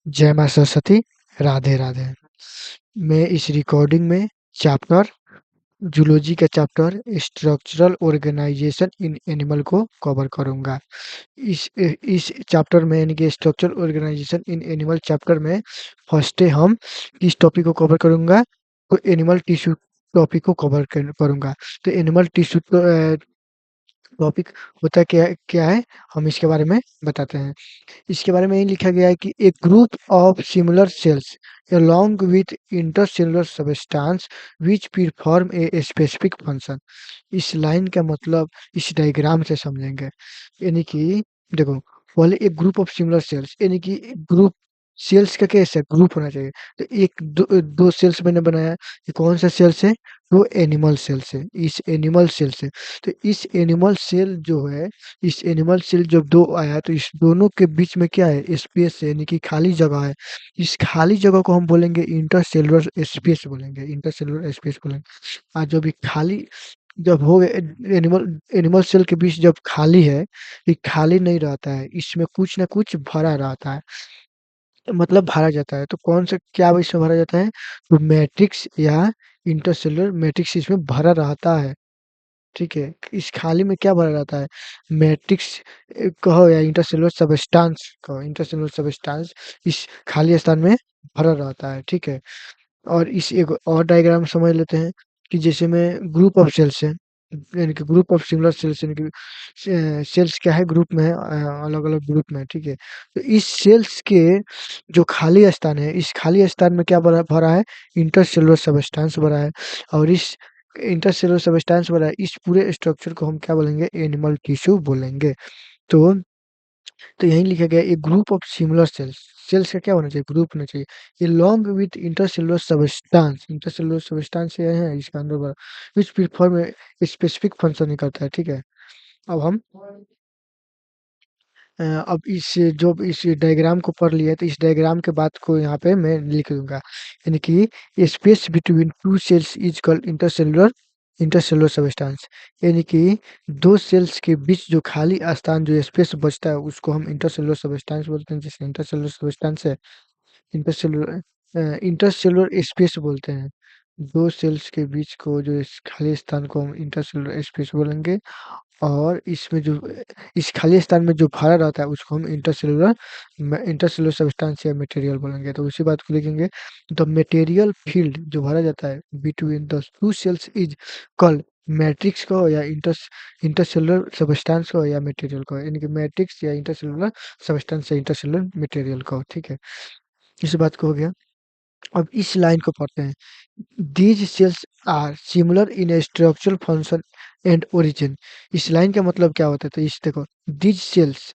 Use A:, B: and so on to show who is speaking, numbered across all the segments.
A: जय माँ सरस्वती, राधे राधे। मैं इस रिकॉर्डिंग में चैप्टर जूलॉजी का chapter structural organisation in animal को कवर करूंगा। इस चैप्टर में यानी कि structural organisation in animal chapter में फर्स्ट डे हम इस टॉपिक को कवर करूंगा। तो एनिमल टिश्यू टॉपिक को कवर करूंगा। तो एनिमल टिश्यू टॉपिक होता क्या क्या है, हम इसके बारे में बताते हैं। इसके बारे में यही लिखा गया है कि a group of similar cells along with intercellular substance which perform a specific function। इस लाइन का मतलब इस डायग्राम से समझेंगे। यानी कि देखो, पहले एक ग्रुप ऑफ सिमिलर सेल्स यानी कि ग्रुप सेल्स का कैसा ग्रुप होना चाहिए। तो एक दो सेल्स मैंने बनाया, ये कौन सा सेल्स है, वो एनिमल सेल्स है, इस एनिमल सेल से। तो इस एनिमल सेल जो है, इस एनिमल सेल जब दो आया तो इस दोनों के बीच में क्या है, स्पेस है, यानी कि खाली जगह है। इस खाली जगह को हम बोलेंगे इंटरसेलुलर स्पेस बोलेंगे, इंटरसेलुलर स्पेस बोलेंगे। आज जब ये खाली जब हो एनिमल एनिमल सेल के बीच जब खाली है, ये खाली नहीं रहता है, इसमें कुछ ना कुछ भरा रहता है, मतलब भरा जाता है। तो कौन सा क्या इसमें भरा जाता है, तो मैट्रिक्स या इंटरसेलुलर मैट्रिक्स इसमें भरा रहता है। ठीक है, इस खाली में क्या भरा रहता है, मैट्रिक्स कहो या इंटरसेलुलर सबस्टांस कहो, इंटरसेलुलर सबस्टांस इस खाली स्थान में भरा रहता है। ठीक है, और इस एक और डायग्राम समझ लेते हैं कि जैसे में ग्रुप ऑफ सेल्स है, यानी कि ग्रुप ऑफ सिमिलर सेल्स, यानी कि सेल्स क्या है, ग्रुप में है, अलग अलग ग्रुप में है। ठीक है, तो इस सेल्स के जो खाली स्थान है, इस खाली स्थान में क्या भरा भरा है, इंटरसेलुलर सबस्टेंस भरा है। और इस इंटरसेलुलर सबस्टेंस भरा है, इस पूरे स्ट्रक्चर को हम क्या बोलेंगे, एनिमल टिश्यू बोलेंगे। तो यहीं लिखा गया है, a group of similar cells, cells का क्या होना चाहिए, ग्रुप होना चाहिए, ये long with intercellular substance, intercellular substance ये है इसका अंदर भरा, विच परफॉर्म स्पेसिफिक फंक्शन ही करता है। ठीक है, अब हम अब इस डायग्राम को पढ़ लिया, तो इस डायग्राम के बाद को यहाँ पे मैं लिख दूंगा, यानी कि space between two cells is called intercellular intercellular substance. यानी कि दो सेल्स के बीच जो खाली स्थान, जो स्पेस बचता है, उसको हम इंटरसेलुलर सबस्टेंस बोलते हैं। जैसे इंटरसेलुलर सबस्टेंस है, इंटरसेलुलर इंटरसेलुलर स्पेस बोलते हैं। दो सेल्स के बीच को जो इस खाली स्थान को हम इंटरसेलुलर स्पेस बोलेंगे। और इसमें जो इस खाली स्थान में जो भरा रहता है, उसको हम इंटरसेलुलर सब्सटेंस या मटेरियल बोलेंगे। तो उसी बात को लिखेंगे, द मटेरियल फील्ड जो भरा जाता है between the two cells is called matrix को या इंटरसेलुलर सब्सटेंस को या मटेरियल को, यानी कि मैट्रिक्स या इंटरसेलुलर सब्सटेंस या इंटरसेलुलर मटेरियल को। ठीक है, इस बात को हो गया। अब इस लाइन को पढ़ते हैं, these cells are similar in structural function and origin. इस लाइन का मतलब क्या होता है, तो इस देखो, these cells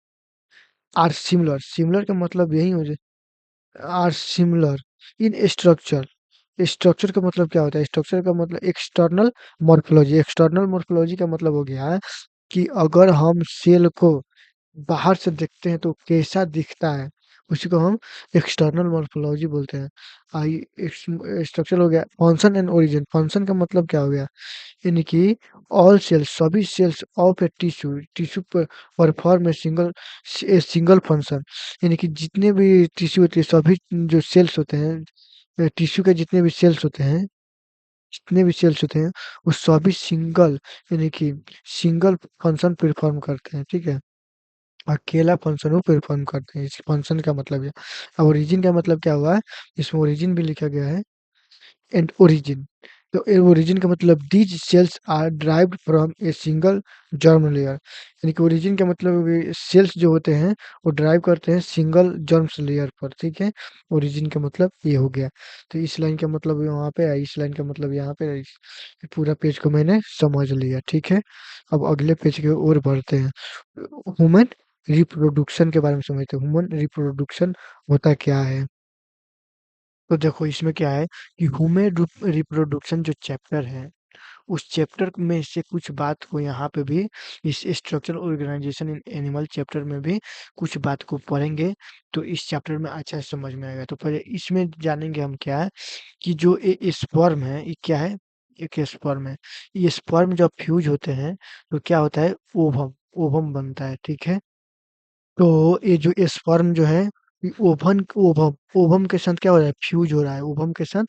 A: are similar, similar का मतलब यही हो जाए, are similar in structure. Structure का मतलब क्या होता है, स्ट्रक्चर का मतलब एक्सटर्नल मॉर्फोलॉजी, एक्सटर्नल मॉर्फोलॉजी का मतलब हो गया है कि अगर हम सेल को बाहर से देखते हैं तो कैसा दिखता है, उसी को हम एक्सटर्नल मॉर्फोलॉजी बोलते हैं। आई स्ट्रक्चर हो गया, फंक्शन एंड ओरिजिन, फंक्शन का मतलब क्या हो गया, यानी कि ऑल सेल्स, सभी cells of a tissue, tissue पर परफॉर्म ए सिंगल फंक्शन। यानी कि जितने भी टिश्यू होते हैं, सभी जो सेल्स होते हैं, टिश्यू के जितने भी सेल्स होते हैं, जितने भी सेल्स होते हैं, वो सभी सिंगल, यानी कि सिंगल फंक्शन परफॉर्म करते हैं। ठीक है, अकेला फंक्शन वो परफॉर्म करते हैं, इस फंक्शन का मतलब ये। अब ओरिजिन का मतलब क्या हुआ है, इसमें ओरिजिन भी लिखा गया है, एंड ओरिजिन। तो ओरिजिन का मतलब these cells are derived from a single germ layer, यानी कि ओरिजिन का मतलब सेल्स जो होते हैं वो ड्राइव करते हैं सिंगल जर्म्स लेयर पर। ठीक है, ओरिजिन का मतलब ये हो गया। तो इस लाइन का मतलब वहाँ पे है, इस लाइन का मतलब यहाँ पे है। पूरा पेज को मैंने समझ लिया। ठीक है, अब अगले पेज की ओर बढ़ते हैं। ह्यूमन रिप्रोडक्शन के बारे में समझते हैं, ह्यूमन रिप्रोडक्शन होता क्या है। तो देखो, इसमें क्या है कि ह्यूमन रिप्रोडक्शन जो चैप्टर है, उस चैप्टर में से कुछ बात को यहाँ पे भी, इस structural organisation in animal chapter में भी कुछ बात को पढ़ेंगे, तो इस चैप्टर में अच्छा से समझ में आएगा। तो पहले इसमें जानेंगे हम क्या है, कि जो ये स्पर्म है, ये क्या है, एक स्पर्म है। ये स्पर्म जब फ्यूज होते हैं तो क्या होता है, ओवम, ओवम बनता है। ठीक है, तो ये जो स्पर्म जो है, कि ओभम ओभम के साथ क्या हो रहा है, फ्यूज हो रहा है, ओभम के साथ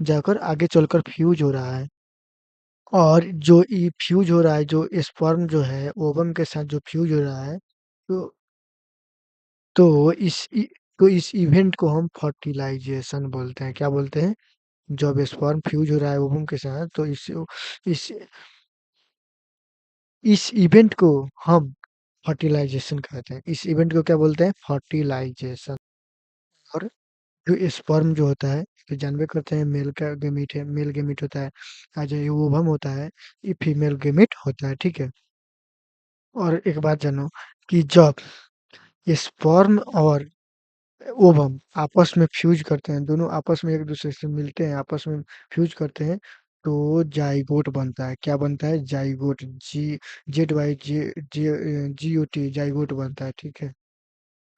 A: जाकर आगे चलकर फ्यूज हो रहा है। और जो ये फ्यूज हो रहा है, जो स्पर्म जो है ओवम के साथ जो फ्यूज हो रहा है, तो तो तो इस इवेंट को हम फर्टिलाइजेशन बोलते हैं। क्या बोलते हैं? जब स्पर्म फ्यूज हो रहा है ओवम के साथ, तो इस इस इवेंट को हम फर्टिलाइजेशन कहते हैं। इस इवेंट को क्या बोलते हैं? फर्टिलाइजेशन। और जो स्पर्म जो होता है, तो जानबे करते हैं मेल का गेमीट है, मेल गेमीट होता है। जो ये ओवम होता है, ये फीमेल गेमीट होता है, ठीक है। और एक बात जानो कि जब स्पर्म और ओवम आपस में फ्यूज करते हैं, दोनों आपस में एक दूसरे से मिलते हैं, आपस में फ्यूज करते हैं, तो जाइगोट बनता है। क्या बनता है? जाइगोट। जेड वाई जी ओ टी, जाइगोट बनता है, ठीक है।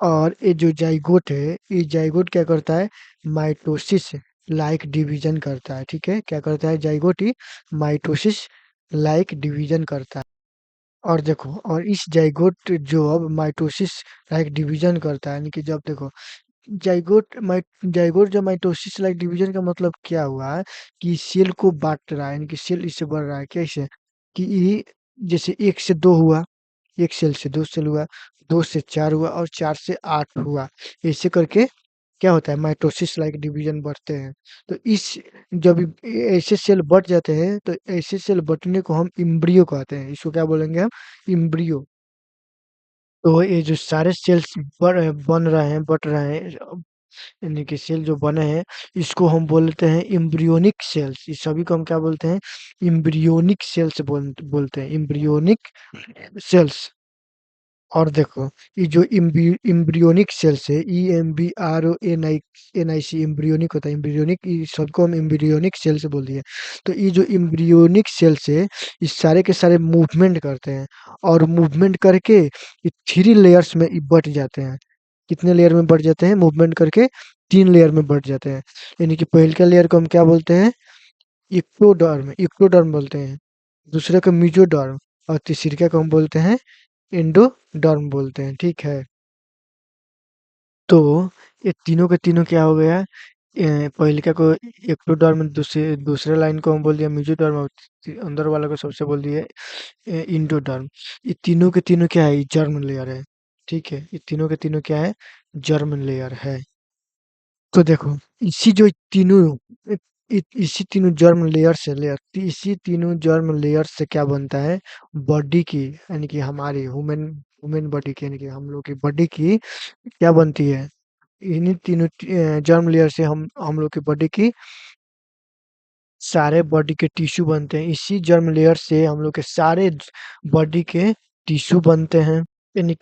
A: और ये जो जाइगोट है, ये जाइगोट क्या करता है? माइटोसिस लाइक डिवीजन करता है, ठीक है। क्या करता है जाइगोट? ही माइटोसिस लाइक डिवीजन करता है। और देखो, और इस जाइगोट जो अब माइटोसिस लाइक डिवीजन करता है, यानी कि जब देखो जाइगोट जब माइटोसिस लाइक डिवीजन का मतलब क्या हुआ है कि सेल को बांट रहा है, यानी कि सेल इससे बढ़ रहा है। कैसे? कि ये जैसे एक से दो हुआ, एक सेल से दो सेल हुआ, दो से चार हुआ, और चार से आठ हुआ। ऐसे करके क्या होता है? माइटोसिस लाइक डिवीजन बढ़ते हैं। तो इस जब ऐसे सेल बढ़ जाते हैं, तो ऐसे सेल बढ़ने को हम इम्ब्रियो कहते हैं। इसको क्या बोलेंगे हम? इम्ब्रियो। तो ये जो सारे सेल्स बन रहे हैं, बढ़ रहे हैं, यानी कि सेल जो बने हैं, इसको हम बोलते हैं इम्ब्रियोनिक सेल्स। इस सभी को हम क्या बोलते हैं? इम्ब्रियोनिक सेल्स बोलते हैं, इम्ब्रियोनिक सेल्स। और देखो, ये जो इम्ब्रियोनिक सेल्स है, EMBRONIC, इम्ब्रियोनिक होता है, इम्ब्रियोनिक, सबको हम इम्ब्रियोनिक सेल्स बोल दिए। तो ये जो इम्ब्रियोनिक सेल्स है, ये सारे के सारे मूवमेंट करते हैं, और मूवमेंट करके ये थ्री लेयर्स में ये बट जाते हैं। कितने लेयर में बढ़ जाते हैं? मूवमेंट करके तीन लेयर में बढ़ जाते हैं। यानी कि पहले का लेयर को हम क्या बोलते हैं? इक्टोडर्म, इक्टोडर्म बोलते हैं। दूसरे को मीजोडर्म, और तीसरे को हम बोलते हैं एंडोडर्म बोलते हैं, ठीक है। तो ये तीनों के तीनों क्या हो गया? पहले का को एक्टोडर्म, दूसरे दूसरे लाइन को हम बोल दिया मीजोडर्म, और अंदर वाला को सबसे बोल दिया इंडोडर्म। ये तीनों के तीनों क्या है? ये जर्म लेयर है, ठीक है। ये तीनों के तीनों क्या है? जर्म लेयर है। तो देखो, इसी जो तीनों इसी तीनों जर्म लेयर से इसी तीनों जर्म लेयर से क्या बनता है? बॉडी की, यानी कि हमारी ह्यूमन ह्यूमन बॉडी की, यानी कि हम लोग की बॉडी की क्या बनती है? इन्हीं तीनों जर्म लेयर से हम लोग की बॉडी की सारे बॉडी के टिश्यू बनते हैं। इसी जर्म लेयर से हम लोग के सारे बॉडी के टिश्यू बनते हैं। यानी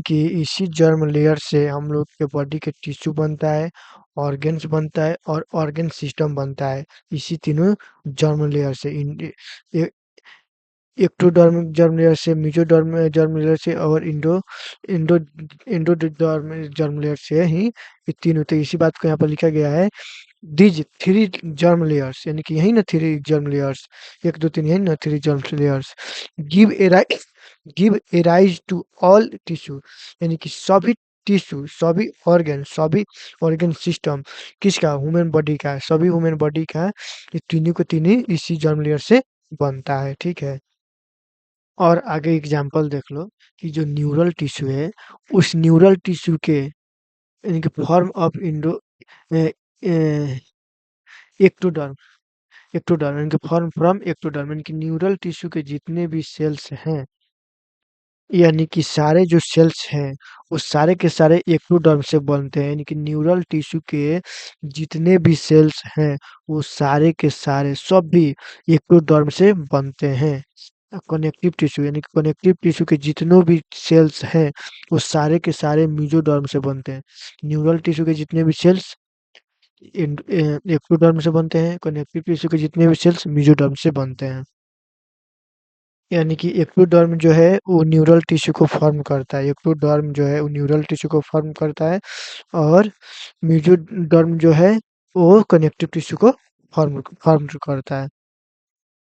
A: कि इसी जर्म लेयर से हम लोग के बॉडी के टिश्यू बनता है, ऑर्गन्स बनता है, और ऑर्गन सिस्टम बनता है। इसी तीनों जर्म लेयर से एक्टोडर्म जर्म लेयर से, मेसोडर्म जर्म लेयर से, और इंडो एंडोडर्म जर्म लेयर से ही ये तीनों। तो इसी बात को यहाँ पर लिखा गया है, दीज थ्री जर्म लेयर्स, यानी कि यही ना थ्री जर्म लेयर्स, एक दो तीन, यही ना three germ layers, give a give a rise to all tissue, यानी कि सभी टिश्यू, सभी ऑर्गन सिस्टम किसका? ह्यूमन बॉडी का, सभी ह्यूमन बॉडी का ये तीनों को तीनों इसी जर्म लेयर से बनता है, ठीक है। और आगे एग्जांपल देख लो कि जो न्यूरल टिश्यू है, उस न्यूरल टिश्यू के, यानी कि फॉर्म ऑफ एक्टोडर्म, एक्टोडर्म यानी कि फॉर्म फ्रॉम एक्टोडर्म, यानी कि न्यूरल टिश्यू के जितने भी सेल्स हैं, यानी कि सारे जो सेल्स हैं, वो सारे के सारे एक्टोडर्म से बनते हैं। यानी कि न्यूरल टिश्यू के जितने भी सेल्स हैं, वो सारे के सारे सब भी एक्टोडर्म से बनते हैं। कनेक्टिव टिश्यू, यानी कि कनेक्टिव टिश्यू के जितने भी सेल्स हैं, वो सारे के सारे मेसोडर्म से बनते हैं। न्यूरल टिश्यू के जितने भी सेल्स एक्टोडर्म से बनते हैं, कनेक्टिव टिश्यू के जितने भी सेल्स मेसोडर्म से बनते हैं। यानी कि एक्टोडर्म जो है वो न्यूरल टिश्यू को फॉर्म करता है, एक्टोडर्म जो है वो न्यूरल टिश्यू को फॉर्म करता है, और मेसोडर्म जो है वो कनेक्टिव टिश्यू को फॉर्म फॉर्म करता है।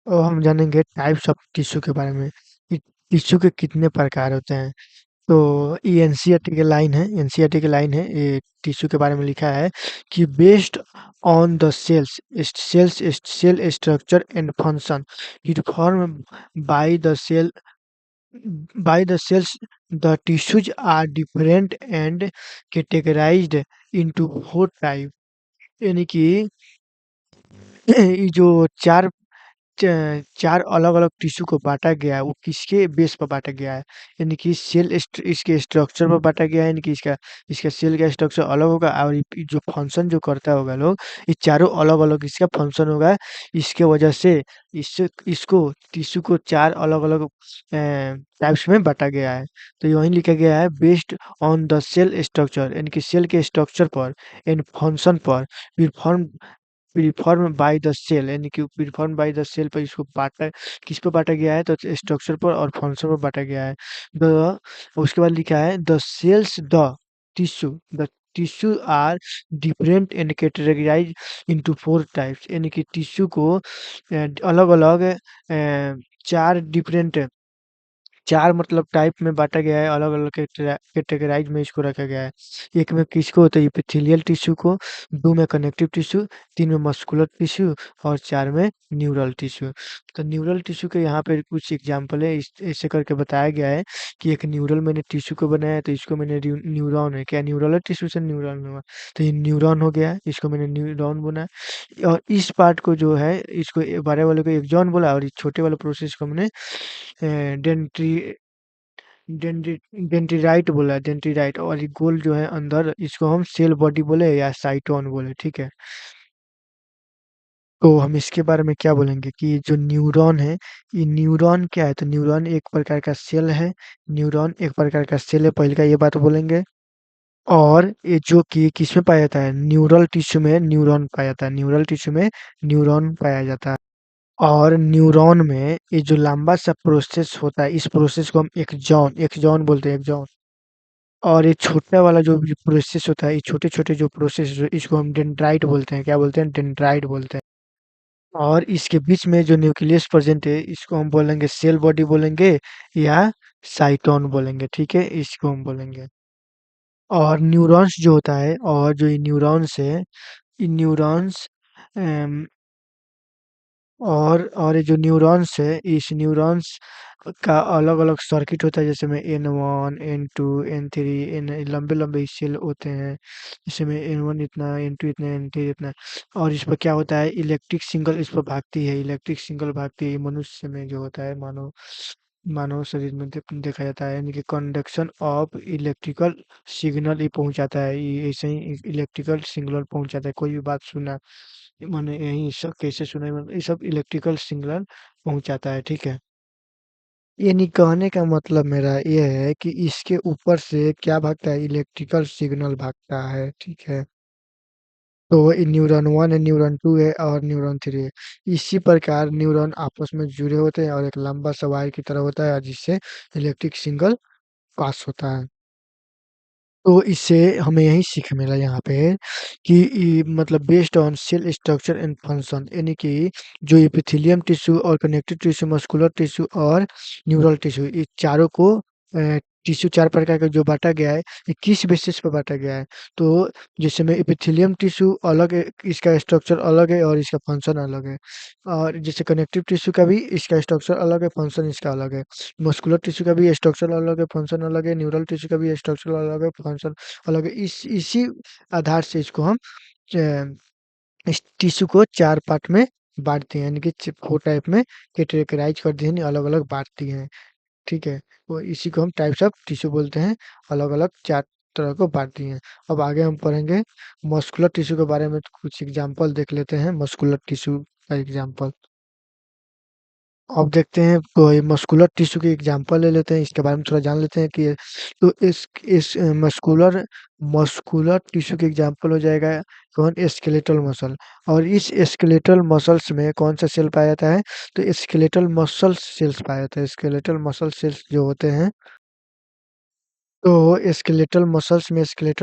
A: और हम जानेंगे टाइप्स ऑफ टिश्यू के बारे में, कि टिश्यू के कितने प्रकार होते हैं। तो ये एनसीईआरटी की लाइन है, एनसीईआरटी की लाइन है, ये टिश्यू के बारे में लिखा है कि based on the cell structure and function it form by the cell by the cells, the tissues are different and categorized into four type। यानी कि ये जो च चार अलग-अलग टिश्यू को बाँटा गया है, वो किसके बेस पर बाँटा गया है? यानी कि इसके स्ट्रक्चर पर बाँटा गया है, यानी कि इसका इसका सेल का स्ट्रक्चर अलग होगा और ये जो फंक्शन जो करता होगा लोग, ये चारों अलग-अलग इसका फंक्शन होगा। इसके वजह से इसको टिश्यू को 4 अलग-अलग टाइप्स में बाँटा गया है। तो ये वहीं लिखा गया है based on the cell structure, यानी कि सेल के स्ट्रक्चर पर एंड फंक्शन पर perform perform by the cell, यानी कि प्रीफर्म बाय द सेल पर इसको बाँटा किस पे बाँटा गया है तो स्ट्रक्चर पर और फंक्शन पर बाँटा गया है। द उसके बाद लिखा है the cells the tissue are different and categorised into 4 types, यानी कि टिश्यू को अलग-अलग 4 डिफरेंट 4 मतलब टाइप में बाँटा गया है, अलग-अलग कैटेगराइज़ में इसको रखा गया है। एक में किसको होता है एपिथेलियल टिश्यू को, 2 में कनेक्टिव टिश्यू, 3 में मस्कुलर टिश्यू और 4 में न्यूरल टिश्यू। तो न्यूरल टिश्यू के यहाँ पे कुछ एग्ज़ाम्पल है, इस ऐसे करके बताया गया है कि एक न्यूरल मैंने टिश्यू को बनाया है तो इसको मैंने न्यूरॉन है, क्या न्यूरल है टिश्यू से न्यूरॉन हुआ। तो ये न्यूरॉन हो गया, इसको मैंने न्यूरॉन बोला और इस पार्ट को जो है इसको बड़े वाले को एक्सॉन बोला और इस छोटे वाले प्रोसेस को मैंने डेंट्री डेंड्रि डेंड्रिराइट बोला डेंड्रिराइट और ये गोल जो है अंदर इसको हम सेल बॉडी बोले या साइटोन बोले, ठीक है। तो हम इसके बारे में क्या बोलेंगे कि ये जो न्यूरॉन है, ये न्यूरॉन क्या है? तो न्यूरॉन एक प्रकार का सेल है, न्यूरॉन एक प्रकार का सेल है, पहले का ये बात बोलेंगे। और ये जो कि किसमें पाया जाता है? न्यूरल टिश्यू में न्यूरॉन पाया जाता है, न्यूरल टिश्यू में न्यूरॉन पाया जाता है। और न्यूरॉन में ये जो लंबा सा प्रोसेस होता है, इस प्रोसेस को हम एक्सॉन एक्सॉन बोलते हैं, एक्सॉन। और ये छोटा वाला जो भी प्रोसेस होता है, ये छोटे-छोटे जो प्रोसेस जो इसको हम डेंड्राइट बोलते हैं, क्या बोलते हैं? डेंड्राइट बोलते हैं। और इसके बीच में जो न्यूक्लियस प्रेज़ेंट है, इसको हम बोलेंगे सेल बॉडी बोलेंगे या साइटोन बोलेंगे, ठीक है? इसको हम बोलेंगे। और न्यूरॉन्स जो होता है और जो ये न्यूरॉन्स है, ये न्यूरॉन्स अम और ये जो न्यूरॉन्स है, इस न्यूरॉन्स का अलग-अलग सर्किट होता है, जैसे में N1, N2, N3 N लंबे-लंबे सेल होते हैं। जैसे में N1 इतना, N2 इतना, N3 इतना और इस पे क्या होता है इलेक्ट्रिक सिग्नल इस पे भागती है, इलेक्ट्रिक सिग्नल भागती है मनुष्य में जो होता है मानव मानव शरीर में देखा जाता है, यानी कि कंडक्शन ऑफ इलेक्ट्रिकल सिग्नल ये पहुँचाता है, ये ऐसे ही इलेक्ट्रिकल सिग्नल पहुँचाता है, कोई भी बात सुना मैंने यही सब कैसे सुना है ये सब इलेक्ट्रिकल सिग्नल पहुंचाता है, ठीक है। यानी कहने का मतलब मेरा ये है कि इसके ऊपर से क्या भागता है इलेक्ट्रिकल सिग्नल भागता है, ठीक है। तो ये न्यूरॉन 1 है, न्यूरॉन 2 है और न्यूरॉन 3 है। इसी प्रकार न्यूरॉन आपस में जुड़े होते हैं और एक लंबा सा वायर की तरह होता है जिससे इलेक्ट्रिक सिग्नल पास होता है। तो इससे हमें यही सीख मिला यहाँ पे कि मतलब based on sale structure and function, यानी कि जो एपिथेलियम टिश्यू और कनेक्टिव टिश्यू मस्कुलर टिश्यू और न्यूरल टिश्यू ये चारों को टिश्यू 4 प्रकार का जो बांटा गया है ये किस बेसिस पे बांटा गया है। तो जैसे में एपिथेलियम टिश्यू अलग है, इसका स्ट्रक्चर अलग है और इसका फंक्शन अलग है। और जैसे कनेक्टिव टिश्यू का भी इसका स्ट्रक्चर अलग है, फंक्शन इसका अलग है। मस्कुलर टिश्यू का भी स्ट्रक्चर अलग है, फंक्शन अलग है, न्यूरल टिश्यू का भी स्ट्रक्चर अलग है, फंक्शन अलग है। इसी आधार से इसको हम अ, इस टिश्यू को 4 पार्ट में बाँटते हैं, यानी कि 4 टाइप में कैटेगराइज़ कर दिए हैं, अलग-अलग बाँट दिए हैं, ठीक है? तो इसी को हम टाइप्स ऑफ टिश्यू बोलते हैं, अलग-अलग 4 तरह को बाँट दिए हैं। अब आगे हम पढ़ेंगे मस्कुलर टिश्यू के बारे में कुछ एग्ज़ाम्पल देख लेते हैं, मस्कुलर टिश्यू का एग्ज़ाम्पल। अब देखते हैं तो ये मस्कुलर टिश्यू की एग्जांपल ले लेते हैं, इसके बारे में थोड़ा जान लेते हैं कि तो इस मस्कुलर मस्कुलर टिश्यू की एग्जांपल हो जाएगा कौन? Skeletal muscle. और इस स्केलेटल मसल्स में कौन-सा सेल पाया जाता है? तो स्केलेटल मसल सेल्स पाया जाता है। स्केलेटल मसल सेल्स जो होते हैं तो स्केलेटल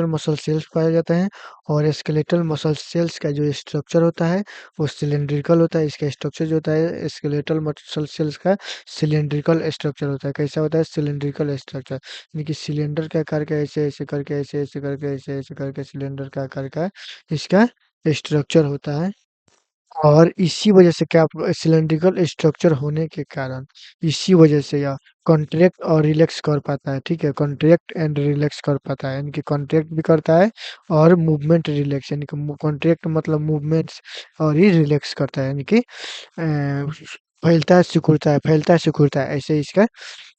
A: मसल सेल्स पाए जाते हैं और स्केलेटल मसल सेल्स का जो स्ट्रक्चर होता है वो सिलिंड्रिकल होता है। इसका स्ट्रक्चर जो होता है स्केलेटल मसल सेल्स का सिलिंड्रिकल स्ट्रक्चर होता है। कैसा होता है? सिलिंड्रिकल स्ट्रक्चर, यानी कि सिलेंडर का आकार का ऐसे ऐसे करके ऐसे ऐसे करके ऐसे ऐसे करके सिलेंडर का आकार का इसका स्ट्रक्चर होता है। और इसी वजह से क्या सिलिंड्रिकल स्ट्रक्चर होने के कारण इसी वजह से यह कॉन्ट्रैक्ट और रिलैक्स कर पाता है। ठीक है, कॉन्ट्रैक्ट एंड रिलैक्स कर पाता है, यानी कि कॉन्ट्रैक्ट भी करता है और मूवमेंट रिलैक्स, यानी कि कॉन्ट्रैक्ट मतलब मूवमेंट्स और ये रिलैक्स करता है, यानी कि फैलता है सिकुड़ता है ऐसे इसका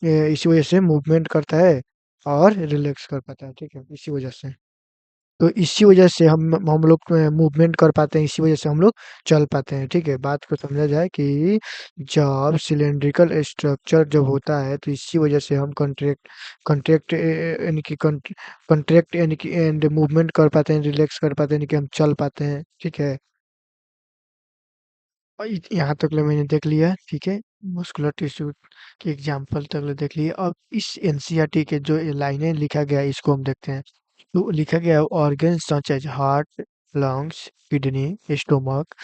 A: इसी वजह से मूवमेंट करता है और रिलैक्स कर पाता है। ठीक है, इसी वजह से। तो इसी वजह से हम लोग मूवमेंट कर पाते हैं, इसी वजह से हम लोग चल पाते हैं। ठीक है, बात को समझा जाए कि जब सिलेंड्रिकल स्ट्रक्चर जब होता है तो इसी वजह से हम कॉन्ट्रैक्ट यानी कि कॉन्ट्रैक्ट यानी कि एंड मूवमेंट कर पाते हैं, रिलैक्स कर पाते हैं, यानी कि हम चल पाते हैं। ठीक है, और यहाँ तक ले मैंने देख लिया। ठीक है, मस्कुलर टिश्यू के एग्जाम्पल तक ले देख लिए। अब इस एनसीईआरटी के जो ये लाइनें लिखा गया है इसको हम देखते हैं। तो लिखा गया है organs such as heart, lungs, kidney, stomach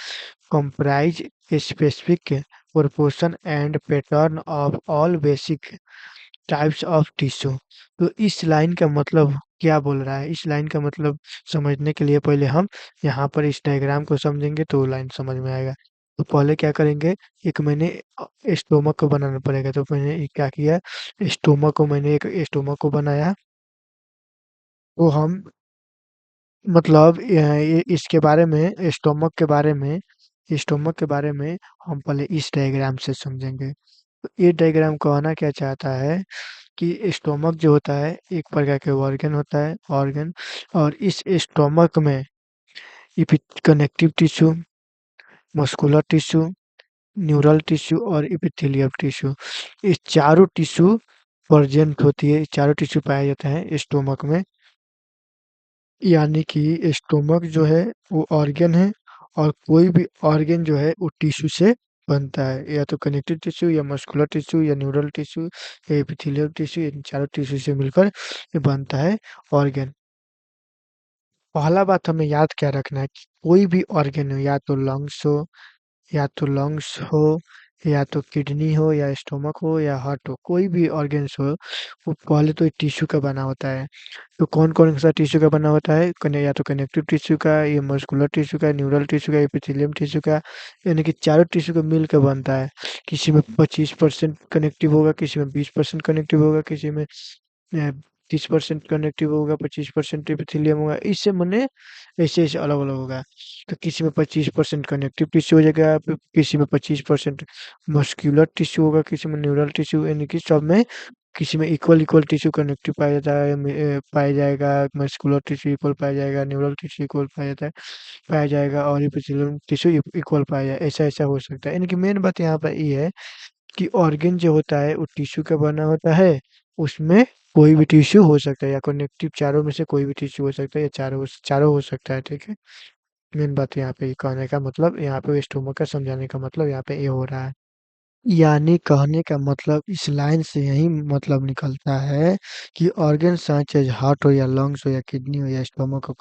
A: comprise a specific proportion and pattern of all basic types of tissue. तो इस लाइन का मतलब क्या बोल रहा है? इस लाइन का मतलब समझने के लिए पहले हम यहाँ पर इस डायग्राम को समझेंगे तो लाइन समझ में आएगा। तो पहले क्या करेंगे, एक मैंने स्टोमक को बनाना पड़ेगा। तो मैंने क्या किया, स्टोमक को मैंने एक स्टोमक को बनाया। तो हम मतलब इसके बारे में स्टोमक के बारे में हम पहले इस डायग्राम से समझेंगे। तो ये डायग्राम कहना क्या चाहता है कि स्टोमक जो होता है एक प्रकार के ऑर्गन होता है, ऑर्गन। और इस स्टोमक में connective tissue, muscular tissue, neural tissue और इपिथेलियल टिश्यू, ये चारों टिश्यू प्रेजेंट होती है, चारों टिश्यू पाया जाता है स्टोमक में। यानी कि स्टोमक जो है वो ऑर्गन है और कोई भी ऑर्गन जो है वो टिश्यू से बनता है, या तो कनेक्टिव टिश्यू या मस्कुलर टिश्यू या न्यूरल टिश्यू या एपिथेलियल टिश्यू, इन चारों टिश्यू से मिलकर ये बनता है ऑर्गन। पहला बात हमें याद क्या रखना है कि कोई भी ऑर्गन हो, या तो लंग्स हो या तो किडनी हो या स्टोमक हो या हार्ट हो, कोई भी ऑर्गन्स हो वो पहले तो टिश्यू का बना होता है। तो कौन-कौन सा टिश्यू का बना होता है? या तो कनेक्टिव टिश्यू का, या मस्कुलर टिश्यू का, न्यूरल टिश्यू का, एपिथेलियम टिश्यू का, यानी कि चारों टिश्यू का मिल के बनता है। किसी में 25% कनेक्टिव होगा, किसी में 20% कनेक्टिव होगा, किसी में 30% कनेक्टिव होगा, 25% एपिथेलियम होगा। इससे मने ऐसे-ऐसे अलग-अलग होगा। तो किसी में 25% कनेक्टिव टिश्यू हो जाएगा, किसी में 25% मस्कुलर टिश्यू होगा, किसी में न्यूरल टिश्यू, यानी कि सब में किसी में इक्वल इक्वल कनेक्टिव पाया जाता है, पाया जाएगा, मस्कुलर टिश्यू इक्वल पाया जाएगा, न्यूरल टिश्यू इक्वल पाया जाएगा और एपिथेलियल टिश्यू इक्वल पाया जाएगा। ऐसा-ऐसा हो सकता है। यानी कि मेन बात यहाँ पर ये है कि ऑर्गन जो होता है वो टिश्यू का बना होता है, उसमें कोई भी टिश्यू हो सकता है, या कनेक्टिव चारों में से कोई भी टिश्यू हो सकता है, या चारों चारों हो सकता है। ठीक है, मेन बात यहाँ पे ये कहने का मतलब, यहाँ पे स्टोमक का समझाने का मतलब यहाँ पे ये हो रहा है। यानी कहने का मतलब इस लाइन से यही मतलब निकलता है कि ऑर्गन सच एज हार्ट हो या लंग्स हो या किडनी हो या स्टोमक हो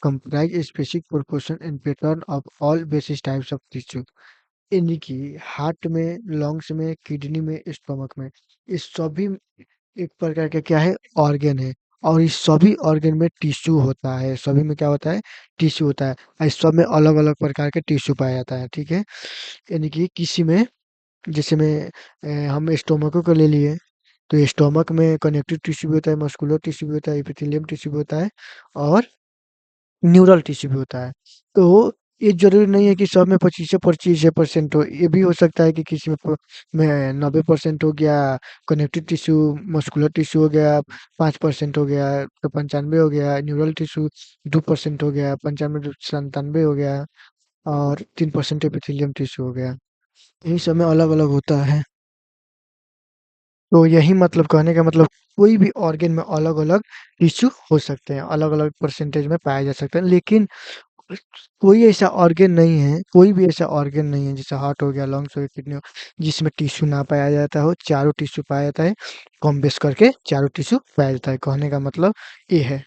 A: comprise a specific proportion and pattern of all basis types of tissue। यानी कि हार्ट में, लंग्स में, किडनी में, स्टोमक में, ये सभी एक प्रकार का क्या है, ऑर्गन है। और इस सभी ऑर्गन में टिश्यू होता है, सभी में क्या होता है, टिश्यू होता है। और इस सब में अलग अलग प्रकार के टिश्यू पाया जाता है। ठीक है, यानी कि किसी में जैसे में हम स्टोमको को ले लिए, तो स्टोमक में कनेक्टिव टिश्यू भी होता है, मस्कुलर टिश्यू भी होता है, एपिथेलियम टिश्यू भी होता है और न्यूरल टिश्यू भी होता है। तो ये ज़रूरी नहीं है कि सब में 25 से 25% हो, ये भी हो सकता है कि किसी में 90% हो गया कनेक्टिव टिश्यू, मस्कुलर टिश्यू हो गया 5% हो गया, तो 95 हो गया, न्यूरल टिश्यू 2% हो गया, 95 97 हो गया और 3% एपिथेलियम टिश्यू हो गया। यही सब में अलग-अलग होता है। तो यही मतलब कहने का मतलब कोई भी ऑर्गन में अलग-अलग टिश्यू हो सकते हैं, अलग-अलग परसेंटेज में पाया जा सकता है। लेकिन कोई ऐसा ऑर्गन नहीं है, कोई भी ऐसा ऑर्गन नहीं है जैसे हार्ट हो गया, लंग्स हो गया, किडनी हो, जिसमें टिश्यू ना पाया जाता हो, चारों टिश्यू पाया जाता है, कम बेश करके चारों टिश्यू पाया जाता है। कहने का मतलब ये है।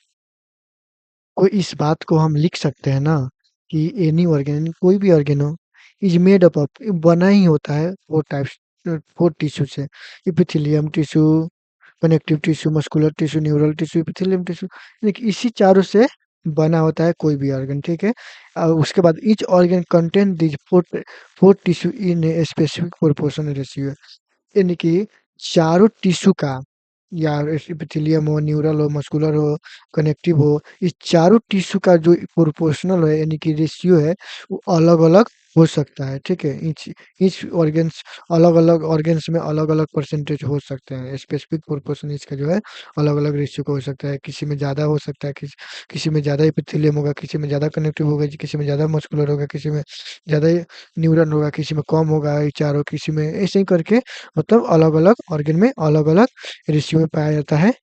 A: कोई इस बात को हम लिख सकते हैं ना कि एनी ऑर्गेन, कोई भी ऑर्गेन हो, इज मेड अप ऑफ, बना ही होता है फोर टाइप्स, फोर टिश्यू से। Epithelium tissue, connective tissue, muscular tissue, neural tissue, epithelium tissue, देखिए इसी चारों से बना होता है कोई भी ऑर्गन, ठीक है। उसके बाद each organ contain this four, four tissue in a specific proportion ratio, यानी कि चारों टिश्यू का, या एपिथेलियम हो, न्यूरल हो, मस्कुलर हो, कनेक्टिव हो, इस चारों टिश्यू का जो प्रोपोर्शनल है यानी कि रेशियो है, वो अलग अलग हो सकता है, ठीक है। ईच ईच ऑर्गन्स, अलग अलग ऑर्गन्स में अलग अलग परसेंटेज हो सकते हैं, स्पेसिफिक प्रोपोर्शन इसका जो है अलग अलग रेशियो का हो सकता है। किसी में ज़्यादा हो सकता है, किसी में ज़्यादा एपिथेलियम होगा, किसी में ज़्यादा कनेक्टिव होगा, किसी में ज़्यादा मस्कुलर होगा, किसी में ज़्यादा न्यूरल होगा, किसी में कम होगा, ये चारों किसी में, ऐसे ही करके मतलब अलग-अलग ऑर्गन में अलग-अलग रेशियो में पाया जाता है,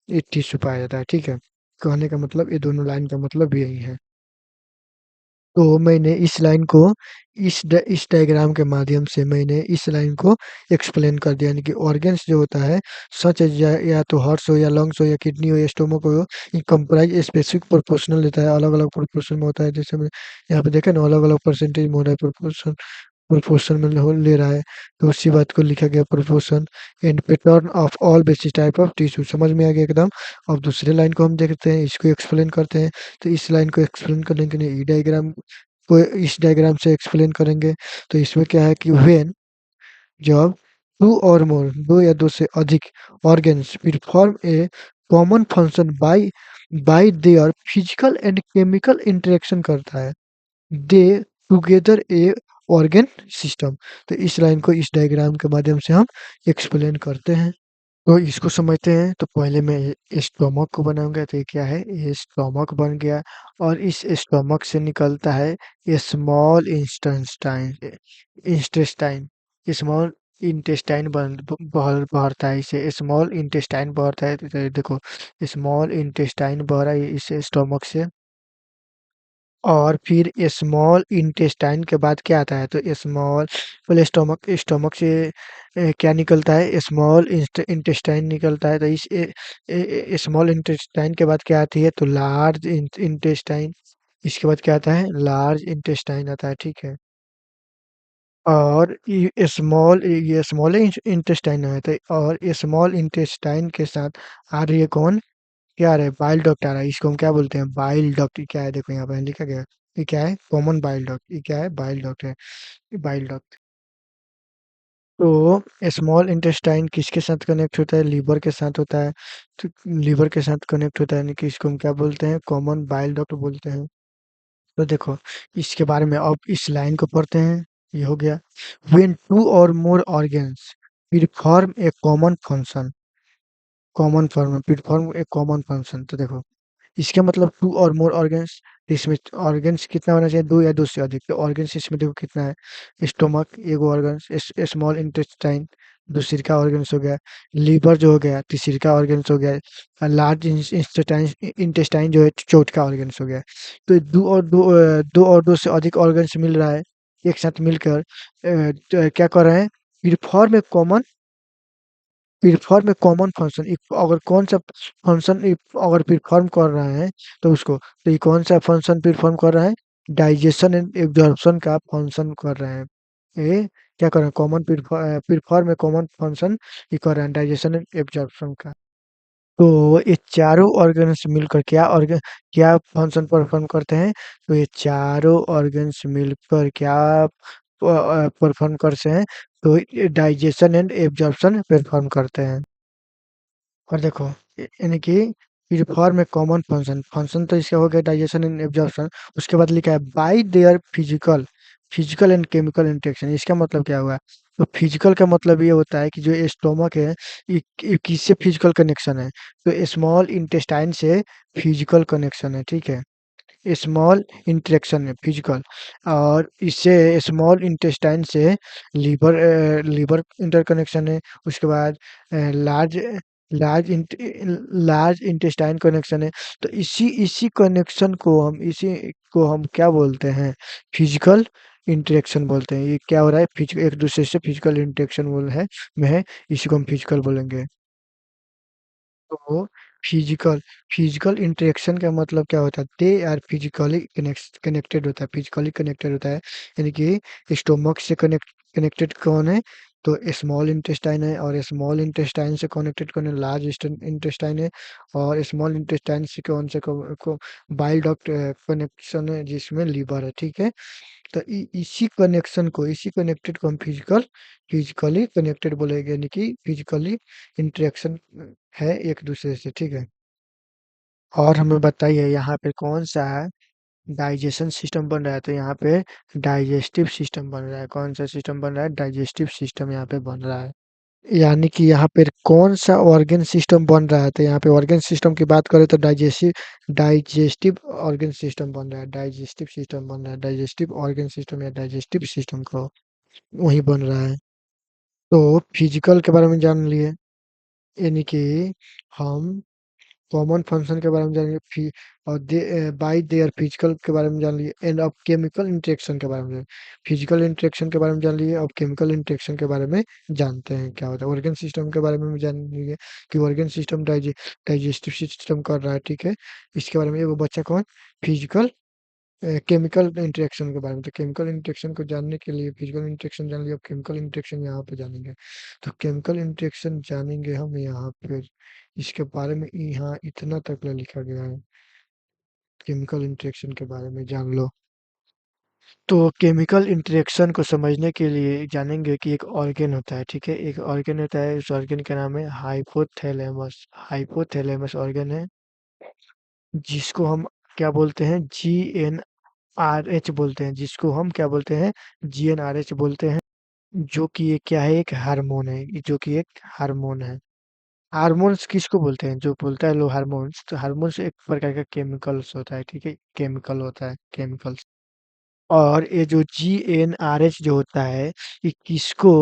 A: ये टिश्यू पाया जाता है, ठीक है। कहने का मतलब ये दोनों लाइन का मतलब भी यही है। तो मैंने इस लाइन को, इस डायग्राम के माध्यम से मैंने इस लाइन को एक्सप्लेन कर दिया, यानी कि ऑर्गन्स जो होता है, सच एज़ या तो हार्ट्स हो या लंग्स हो या किडनी हो या स्टोमक हो, ये कंप्राइज स्पेसिफिक प्रोपोर्शनल लेता है, अलग-अलग प्रोपोर्शन में होता है। जैसे मैं यहाँ पे देखा ना, अलग-अलग परसेंटेज में हो रहा है प्रोपोर्शन, प्रोपोर्शन में हो ले रहा है, तो उसी बात को लिखा गया proportion and pattern of all basis type of tissue, समझ में आ गया एकदम। अब दूसरे लाइन को हम देखते हैं, इसको एक्सप्लेन करते हैं। तो इस लाइन को एक्सप्लेन करने के लिए ई डायग्राम को इस डायग्राम से एक्सप्लेन करेंगे। तो इसमें क्या है कि व्हेन, जब टू और मोर, दो या दो से अधिक organs perform a common function bye bye their physical and chemical interaction करता है, दे टुगेदर ए ऑर्गन सिस्टम। तो इस लाइन को इस डायग्राम के माध्यम से हम एक्सप्लेन करते हैं। तो इसको समझते हैं। तो पहले मैं स्टोमक को बनाऊंगा। तो ये क्या है, ये स्टोमक बन गया, और इस स्टोमक से निकलता है small intestine, intestine, small intestine बढ़ता है, इसे स्मॉल इंटेस्टाइन बढ़ता है। तो देखो, स्मॉल इंटेस्टाइन बढ़ रहा है इस स्टोमक से, और फिर स्मॉल इंटेस्टाइन के बाद क्या आता है, तो स्मॉल, पहले स्टोमक, स्टोमक से क्या निकलता है, स्मॉल इंटेस्टाइन निकलता है। तो इस स्मॉल इंटेस्टाइन के बाद क्या आती है, तो लार्ज इंटेस्टाइन, इसके बाद क्या आता है, लार्ज इंटेस्टाइन आता है, ठीक है। और ये स्मॉल इंटेस्टाइन है, तो और स्मॉल इंटेस्टाइन के साथ आ रही है कौन, क्या आ रहा है, बाइल डक्ट आ रहा है। इसको हम क्या बोलते हैं, बाइल डक्ट। ये क्या है, देखो यहाँ पे लिखा गया है, ये क्या है, कॉमन बाइल डक्ट। ये क्या है, बाइल डक्ट है, ये बाइल डक्ट। तो स्मॉल इंटेस्टाइन किसके साथ कनेक्ट होता है, लीवर के साथ होता है। तो लीवर के साथ कनेक्ट होता है, यानी कि इसको हम क्या बोलते हैं, कॉमन बाइल डक्ट बोलते हैं। तो देखो, इसके बारे में अब इस लाइन को पढ़ते हैं। ये हो गया, when two or more organs perform a common function, common form perform a common function. तो देखो, इसका मतलब टू और मोर ऑर्गन्स, इसमें ऑर्गन्स कितना होना चाहिए, दो या दो से अधिक। तो ऑर्गन्स इसमें देखो कितना है, स्टोमक एगो ऑर्गन्स, स्मॉल इंटेस्टाइन दूसरी ऑर्गन्स हो गया, लीवर जो हो गया तीसरी का ऑर्गन्स हो गया, लार्ज इंटेस्टाइन, इंटेस्टाइन जो है चौथ का ऑर्गन्स हो गया। तो दो और दो से अधिक ऑर्गन्स मिल रहा है, एक साथ मिलकर तो क्या कर रहे हैं, perform a common, perform a common function. अगर कौन सा फंक्शन अगर परफॉर्म कर रहा है, तो उसको, तो ये कौन सा फंक्शन परफॉर्म कर रहा है, डाइजेशन एंड एब्जॉर्प्शन का फंक्शन कर रहे हैं। ये क्या कर रहे हैं, common perform a common function, ये कर रहे हैं डाइजेशन एंड एब्जॉर्प्शन का। तो ये चारों ऑर्गन्स मिलकर क्या फंक्शन परफॉर्म करते हैं, तो ये चारों ऑर्गन्स मिलकर क्या परफॉर्म करते हैं, तो डाइजेशन एंड एब्जॉर्प्शन परफॉर्म करते हैं। और देखो, यानी कि perform a common function, function तो इसका हो गया डाइजेशन एंड एब्जॉर्प्शन। उसके बाद लिखा है bye their physical, physical and chemical interaction. इसका मतलब क्या हुआ, तो फिजिकल का मतलब ये होता है कि जो स्टोमक है, ये किससे फिजिकल कनेक्शन है, तो स्मॉल इंटेस्टाइन से फिजिकल कनेक्शन है, ठीक है। स्मॉल इंटरेक्शन है फिजिकल, और इससे स्मॉल इंटेस्टाइन से लीवर इंटरकनेक्शन है। उसके बाद large large large intestine connection है। तो इसी कनेक्शन को हम क्या बोलते हैं? फिजिकल इंटरेक्शन बोलते हैं। ये क्या हो रहा है? फिजिकल, एक दूसरे से फिजिकल इंटरेक्शन बोल है में है, इसी को हम फिजिकल बोलेंगे। तो फिजिकल फिजिकल इंटरेक्शन का मतलब क्या होता है? दे आर फिजिकली कनेक्टेड होता है, फिजिकली कनेक्टेड होता है। यानी कि स्टोमक से कनेक्टेड कौन है? तो स्मॉल इंटेस्टाइन है, और स्मॉल इंटेस्टाइन से कनेक्टेड कौन है? लार्ज इंटेस्टाइन है। और स्मॉल इंटेस्टाइन से कौन से को बाइल डक्ट कनेक्शन है, जिसमें लीवर है, ठीक है। तो इसी कनेक्टेड को हम फिजिकली कनेक्टेड बोलेंगे, यानी कि फिजिकली इंटरेक्शन है एक दूसरे से, ठीक है। और हमें बताइए यहाँ पे कौन सा डाइजेशन सिस्टम बन रहा है? तो यहाँ पे डाइजेस्टिव सिस्टम बन रहा है। कौन सा सिस्टम बन रहा है? डाइजेस्टिव सिस्टम यहाँ पे बन रहा है। यानी कि यहाँ पे कौन सा ऑर्गन सिस्टम बन रहा है? तो यहाँ पे ऑर्गन सिस्टम की बात करें तो डाइजेस्टिव ऑर्गन सिस्टम बन रहा है, डाइजेस्टिव सिस्टम बन रहा है, डाइजेस्टिव ऑर्गन सिस्टम या डाइजेस्टिव सिस्टम को वही बन रहा है। तो फिजिकल के बारे में जान लिए, यानी कि हम कॉमन फंक्शन के बारे में जानेंगे, और बाय देयर फिजिकल के बारे में जान लिए, एंड अब केमिकल इंटरेक्शन के बारे में फिजिकल इंटरेक्शन के बारे में जान लिए, अब केमिकल इंटरेक्शन के बारे में जानते हैं क्या होता है। ऑर्गन सिस्टम के बारे में भी जान लिए कि ऑर्गन सिस्टम डाइजेस्टिव सिस्टम कर रहा है, ठीक है। इसके बारे में वो बच्चा कौन? फिजिकल केमिकल इंटरेक्शन के बारे में। तो केमिकल इंटरेक्शन को जानने के लिए फिजिकल इंटरेक्शन जान लिया, अब केमिकल इंटरेक्शन यहाँ पे जानेंगे। तो केमिकल इंटरेक्शन जानेंगे हम यहाँ पे, इसके बारे में यहाँ इतना तक लिखा गया है। केमिकल इंटरेक्शन के बारे में जान लो। तो केमिकल इंटरेक्शन को समझने के लिए जानेंगे कि एक ऑर्गन होता है, ठीक है। एक ऑर्गन होता है, उस ऑर्गन का नाम है हाइपोथैलेमस। हाइपोथैलेमस ऑर्गन है, जिसको हम क्या बोलते हैं? GnRH बोलते हैं, जिसको हम क्या बोलते हैं? GnRH बोलते हैं। जो कि ये क्या है? एक हार्मोन है, जो कि एक हार्मोन है। हार्मोन्स किसको बोलते हैं? जो बोलता है लो हार्मोन्स, तो हार्मोन्स एक प्रकार का केमिकल्स होता है, ठीक है। केमिकल होता है, केमिकल्स। और ये जो GnRH जो होता है, ये किसको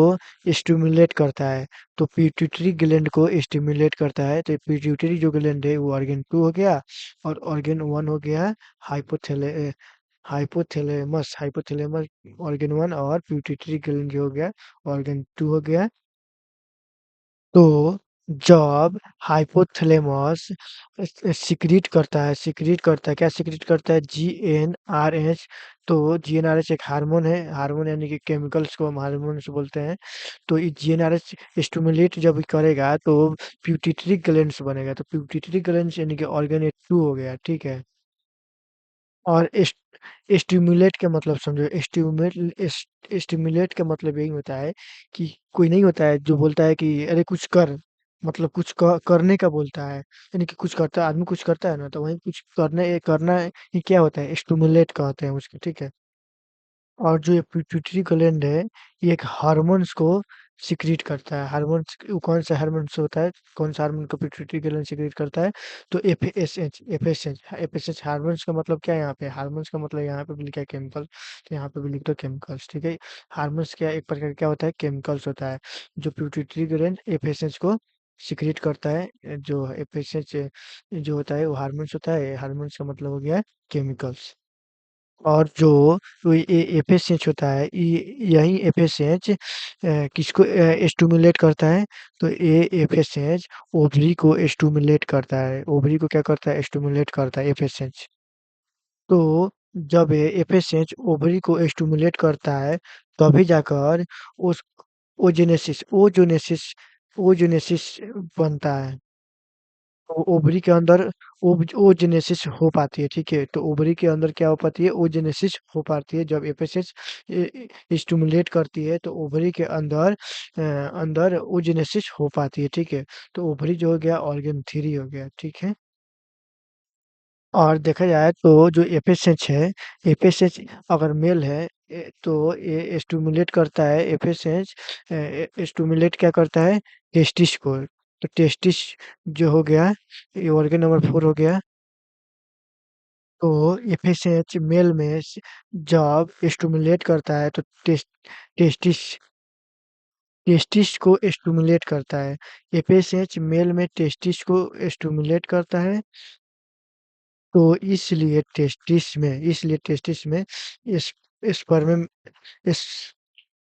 A: स्टिमुलेट करता है? तो पिट्यूटरी ग्लैंड को स्टिमुलेट करता है। तो पिट्यूटरी जो ग्लैंड है वो ऑर्गन टू हो गया, और ऑर्गन वन हो गया हाइपोथैले हाइपोथैलेमस। हाइपोथैलेमस ऑर्गन वन, और पिट्यूटरी ग्लैंड जो हो गया ऑर्गन टू हो गया। तो जब हाइपोथैलेमस सिक्रीट करता है, क्या सिक्रीट करता है? GnRH। तो GnRH एक हार्मोन है, हार्मोन यानी कि केमिकल्स को हम हार्मोन्स बोलते हैं। तो ये GnRH स्टिमुलेट जब करेगा तो पिट्यूटरी ग्लैंड्स बनेगा। तो पिट्यूटरी ग्लैंड्स यानी कि ऑर्गन टू हो गया, ठीक है। और स्टिमुलेट का मतलब समझो, स्टिमुलेट का मतलब यही होता है कि कोई नहीं होता है जो बोलता है कि अरे कुछ कर, मतलब कुछ करने का बोलता है, यानी कि कुछ करता है, आदमी कुछ करता है ना, तो वही कुछ करना ही क्या होता है? स्टिमुलेट कहते हैं उसको, ठीक है। और जो ये पिट्यूटरी ग्लैंड है, ये एक हार्मोन्स को सिक्रीट करता है। हार्मोन्स कौन सा हार्मोन्स होता है? कौन सा हार्मोन को पिट्यूटरी ग्लैंड सिक्रीट करता है? तो एफएसएच हार्मोन्स का मतलब क्या है? यहाँ पे हार्मोन्स का मतलब यहाँ पे भी लिखा है केमिकल, तो यहाँ पे भी लिख दो केमिकल्स, ठीक है। हार्मोन्स क्या एक प्रकार का क्या होता है? केमिकल्स होता है, जो पिट्यूटरी ग्लैंड एफएसएच को सिक्रीट करता है। जो एफएसएच जो होता है वो हार्मोन्स होता है, हार्मोन्स का मतलब हो गया केमिकल्स। और जो ये एफएसएच होता है, यही एफएसएच किसको स्टिमुलेट करता है? तो ये एफएसएच ओवरी को स्टिमुलेट करता है। ओवरी को क्या करता है? स्टिमुलेट करता है एफएसएच। तो जब ये एफएसएच ओवरी को स्टिमुलेट करता है, तभी जाकर उस ओजोनेसिस ओजोनेसिस बनता है। ओवरी के अंदर ओजेनेसिस हो पाती है, ठीक है। तो ओवरी के अंदर क्या हो पाती है? ओजेनेसिस हो पाती है। जब एफएसएच स्टिमुलेट करती है, तो ओवरी के अंदर ओजेनेसिस हो पाती है, ठीक है। तो ओवरी जो हो गया ऑर्गन थ्री हो गया, ठीक है। और देखा जाए तो जो एफएसएच है, एफएसएच अगर मेल है, तो ये स्टिमुलेट करता है। एफएसएच स्टिमुलेट क्या करता है? टेस्टिस को। तो टेस्टिस जो हो गया, ये ऑर्गन नंबर फोर हो गया। तो एफएसएच मेल में जब स्टिमुलेट करता है, तो टेस्टिस टेस्टिस को स्टिमुलेट करता है। एफएसएच मेल में टेस्टिस को स्टिमुलेट करता है। तो इसलिए टेस्टिस में इस स्पर्म इस